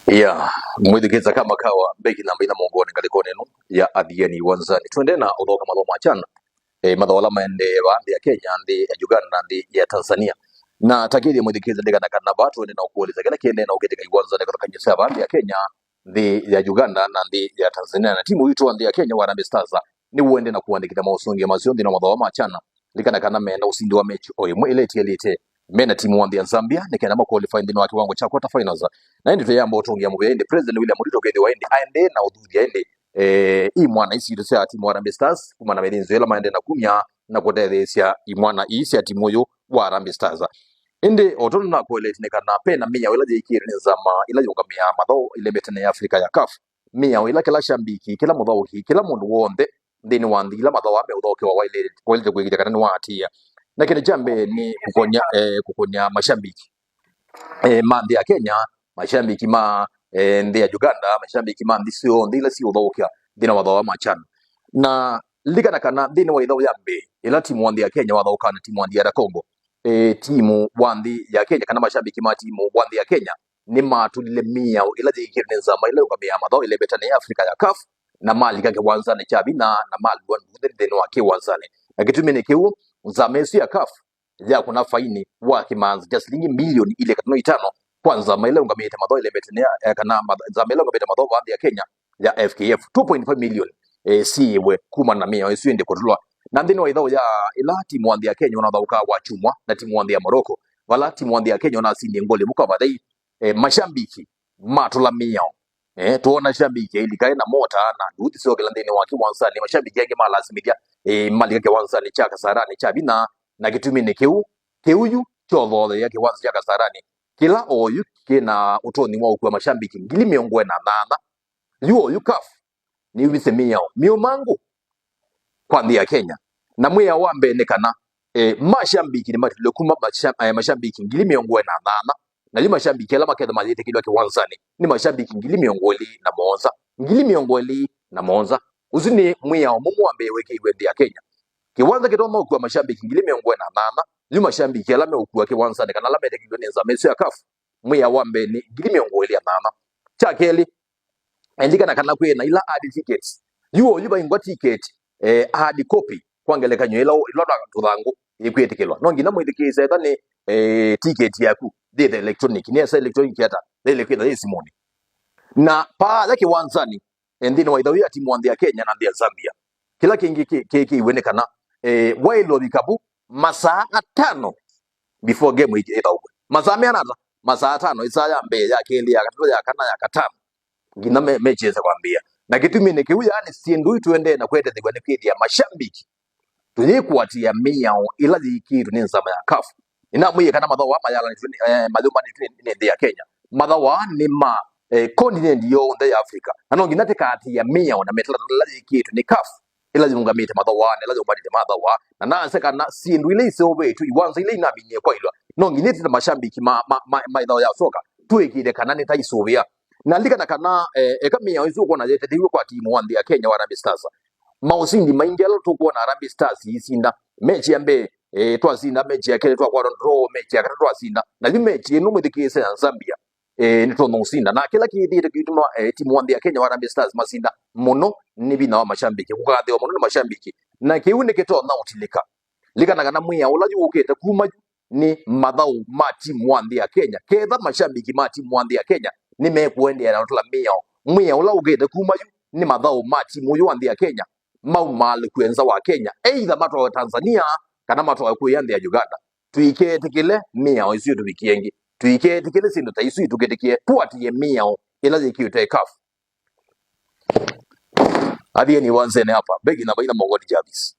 Ya mwithikitsa kama kawa beki namba ina mongoni ngaliko nenu ya adhieni wanzani twende na udhoka malo machana madhola maende baadhi ya Kenya ndi ya Uganda ndi ya Tanzania na takiri mwithikitsa ndika na kana batu ende na ukuuliza kila kiende na ugetika iwanzani kutoka nyesa baadhi ya Kenya ndi ya Uganda na ndi ya Tanzania na timu yitu ndi ya Kenya wa Harambee Stars ni uende na kuandikita mausungi ya maziondi na madhola machana likana kana menda usindi wa mechi oyimwe elete mena timu wandi ya Zambia nikenda ma qualify ndino wa kiwango cha quarter finals na ndi tuyamba otongia mu bende president William Ruto kende waende aende na udhudi aende imwana isi ya timu wa Harambee Stars kuma na Venezuela maende na kumya na kotethesia imwana isi ya timu yo wa Harambee Stars ende otono na kuelete nekana pena miya wela jikiri nzama ila yogamia madho ile betene ya Afrika ya CAF miya wela kila shambiki kila mudho kila mundu wonde ndini wandi ila madho wabe udhoke wa waile kwelete kwegita kana nwatia na kile jambe ni kukonya mashabiki mandi ya Kenya mashabiki ndi ya Uganda mashabiki ndi sio ndile sio dhokia dina wadhawa machana na ligana kana dina wa idhawa yambe ila timu wandi ya Kenya wadhawa kana timu wandi ya Kongo timu wandi ya Kenya kana mashabiki timu wandi ya Kenya ni matulile mia ila jikirne nzama ila ukamia madhawa ile betani ya Afrika ya CAF na mali kake wanzane chabi na mali wanudhiri deno wake wanzane na kitu mene kiu Zamesi ya CAF ya kuna faini wa kimanzi just lingi milioni ile katano itano kwanza maile ungamete madho ile betenia kana zamele ungamete madho wandi ya Kenya ya FKF 2.5 million siwe kuma na mia yesu ende kotulwa na ndino wa idhao ya ila timu wandi ya Kenya unadhauka wa chumwa na timu wandi ya Morocco wala timu wandi ya Kenya unasindi ngole muka badai mashambiki matula mia tuona shambiki ili kaina mota na duti sio kila ndini waki wansani mashambiki yake malazimidia mali yake wansani chaka sarani chabina na kitumi ni keuyu chovole yake wansi chaka sarani kila oyu kina utoni mwa kwa mashambiki ngili miongwe na nana yuo yukaf ni wisemia mio mangu kwa ndi ya Kenya na mwe wambe nekana mashambiki ni matule kuma mashambiki ngili miongwe na nana na li mashambiki ala makeda mazite kidwa ke wansani ni mashambiki ngili miongoli na monza ngili miongoli na monza uzini mwe mumu wambe weke iwendi ya Kenya kiwanza kitono kwa mashabiki ngili miongwe na nana li mashabiki ala me ukua kiwanza kana la mede kidoni za mesu ya CAF mwe wambe ni ngili miongwe ya nana chakeli endika na kana kwe na ila adi tickets yuo yuba ingwa ticket adi copy kwangele kanyo ila tudhangu ikwetikilwa no ngina mwidikise tani ticket yaku the electronic ni esa electronic yata ile kwenda hii simoni na pa yake wanzani endino wa idawia timu wandi ya Kenya na ndia Zambia kila kingi keki iwenekana wailo bikabu masaa 5 before game itaugwe masaa mianata masaa 5 isaya mbe ya keli ya katatu ya kana ya katano ngina mecheza kwambia na kitu mimi nikiuya yani siendui tuende na kwete thigwa nikidi ya mashambiki tunikuatia miao ila zikiru ni nzama ya CAF ina mwiye kana madhawa mayala ni madhuma ni ndia Kenya madhawa ni continent yo nda ya Afrika ano nginate kati ya miao na metala zikiru ni CAF ila zungamite madhawa ila zubadile madhawa na nase kana sindu ile isobe tu iwanza ile inabinye kwa ilo no nginete na mashambiki idhawa ya soka tuikide kana ni taisovia na lika na kana kamia izuko na yete diwe kwa timu wandi ya Kenya wa Harambee Stars mausindi maingelo tuko na Harambee Stars isinda mechi yambe twazinda mechi ya kele kwa draw mechi ya kata twazinda na li mechi no mwidikise ya Zambia nito no sinda na kila kidire kituma timu wandi ya Kenya wa Harambee Stars masinda mono nibina wa mashambiki kukade wa mono na mashambiki na kiune keto na utilika lika na kana mwiya ulaji ukete kuma ni madhau timu wandi ya Kenya kedha mashambiki timu wandi ya Kenya ni mekuende na utula mwiya ula ukete kuma ni madhau timu yo wandi ya Kenya mal kuenza wa Kenya either mato wa Tanzania kana mato wa kuyande ya Uganda tuikete kile miao isiyo tubikiengi tuikete kile sindo taisu tuketekie tuatie miao ila zikiute CAF hadi ni wanzene hapa begi na baina mongoni Jabis